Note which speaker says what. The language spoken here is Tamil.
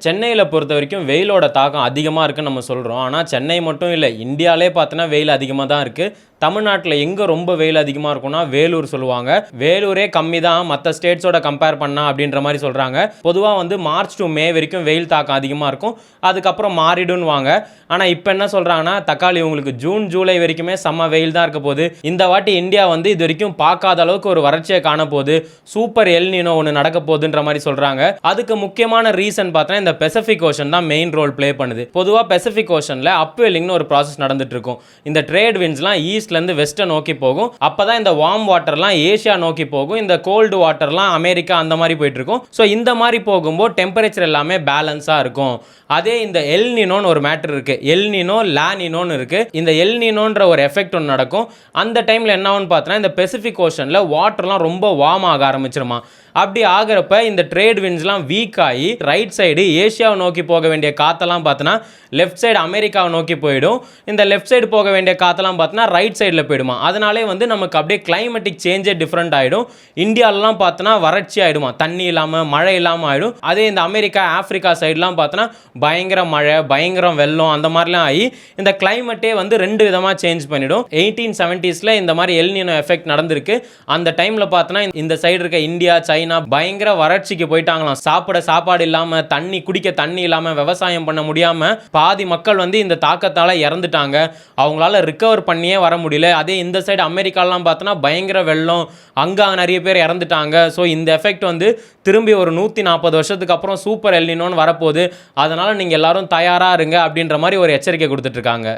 Speaker 1: சென்னையில பொறுத்தவரைக்கும் வெயிலோட தாக்கம் அதிகமா இருக்குன்னு நம்ம சொல்றோம். ஆனா, சென்னை மட்டும் இல்ல. இந்தியாலே பார்த்தோன்னா வெயில் அதிகமா தான் இருக்கு. தமிழ்நாட்டுல எங்க ரொம்ப வெயில் அதிகமா இருக்கும்னா, வேலூர் சொல்லுவாங்க. வேலூரே கம்மி தான் மத்த ஸ்டேட்ஸோட கம்பேர் பண்ணா அப்படின்ற மாரி சொல்றாங்க. பொதுவா வந்து மார்ச் டூ மே வரைக்கும் வெயில் தாக்கம் அதிகமா இருக்கும். அதுக்கப்புறம் மாறிடுன்னுவாங்க. ஆனா, இப்ப என்ன சொல்றாங்கன்னா, தக்காளி உங்களுக்கு ஜூன், ஜூலை வரைக்குமே செம்ம வெயில் தான் இருக்க போது. இந்த வாட்டி இந்தியா வந்து இதுவரைக்கும் பார்க்காத அளவுக்கு ஒரு வறட்சிய காணப்போது. சூப்பர் எல் நினோ ஒண்ணு நடக்க போகுதுன்ற மாரி சொல்றாங்க. அதுக்கு முக்கியமான ரீசன் பார்த்தா இந்த பெசிபிக் ஓஷன் தான் மெயின் ரோல் ப்ளே பண்ணுது. பொதுவா பெசிபிக் ஓஷன்ல அப்வெல்லிங்னு ஒரு ப்ராசஸ் நடந்துட்டு இருக்கும். இந்த ட்ரேட் விண்ட்ஸ்லாம் ஈஸ்ட்ல இருந்து வெஸ்ட் நோக்கி போகும். அப்பதான் இந்த வார்ம் வாட்டர்லாம் ஏசியா நோக்கி போகும். இந்த கோல்டு வாட்டர்லாம் அமெரிக்கா அந்த மாதிரி போயிட்டு இருக்கும். ஸோ இந்த மாதிரி போகும்போது டெம்பரேச்சர் எல்லாமே பேலன்ஸா இருக்கும். அதே இந்த எல் நினோன்னு ஒரு மேட்டர் இருக்கு. எல் நினோ லா நினோன்னு இருக்கு. இந்த எல் நினோன்ற ஒரு எஃபெக்ட் ஒன்று நடக்கும். அந்த டைம்ல என்ன ஆகும்னு பார்த்தோன்னா இந்த பெசிபிக் ஓஷன்ல வாட்டர்லாம் ரொம்ப வார்ம் ஆக ஆரம்பிச்சிருமா. அப்படி ஆகிறப்ப இந்த ட்ரேட் விண்ட்ஸ்லாம் வீக் ஆகி ரைட் சைடு ஏசியாவை நோக்கி போக வேண்டிய காத்தெல்லாம் பார்த்தோன்னா லெஃப்ட் சைடு அமெரிக்காவை நோக்கி போயிடும். இந்த லெஃப்ட் சைடு போக வேண்டிய காத்தெல்லாம் பார்த்தோன்னா ரைட் சைடில் போயிடுமா. அதனாலே வந்து நமக்கு அப்படியே கிளைமேட்டிக் சேஞ்சே டிஃப்ரெண்ட் ஆகிடும். இந்தியாவிலலாம் பார்த்தோன்னா வறட்சி ஆகிடுமா. தண்ணி இல்லாமல் மழை இல்லாமல் ஆகிடும். அதே இந்த அமெரிக்கா ஆஃப்ரிக்கா சைட்லாம் பார்த்தோன்னா பயங்கர மழை பயங்கரம் வெள்ளம் அந்த மாதிரிலாம் ஆகி இந்த கிளைமேட்டே வந்து ரெண்டு விதமாக சேஞ்ச் பண்ணிடும். 1870s இந்த மாதிரி எல் நினோ எஃபெக்ட் நடந்திருக்கு. அந்த டைமில் பார்த்தோன்னா இந்த சைடு இருக்க இந்தியா சைனா பயங்கர வறட்சிக்கு போயிட்டாங்களாம். சாப்பாடு இல்லாம தண்ணி குடிக்க தண்ணி இல்லாம விவசாயம் பண்ண முடியாம பாதி மக்கள் வந்து இந்த தாக்கத்தால இறந்துட்டாங்க. அவங்களால ரிகவர் பண்ணியே வர முடியல. அதே இந்த சைடு அமெரிக்காலாம் பார்த்தோன்னா பயங்கர வெள்ளம் அங்க நிறைய பேர் இறந்துட்டாங்க. ஸோ இந்த எஃபெக்ட் வந்து திரும்பி ஒரு 140 வருஷத்துக்கு அப்புறம் சூப்பர் எல் நினோன்னு வரப்போகுது. அதனால நீங்க எல்லாரும் தயாரா இருங்க அப்படின்ற மாதிரி ஒரு எச்சரிக்கை கொடுத்துட்டு இருக்காங்க.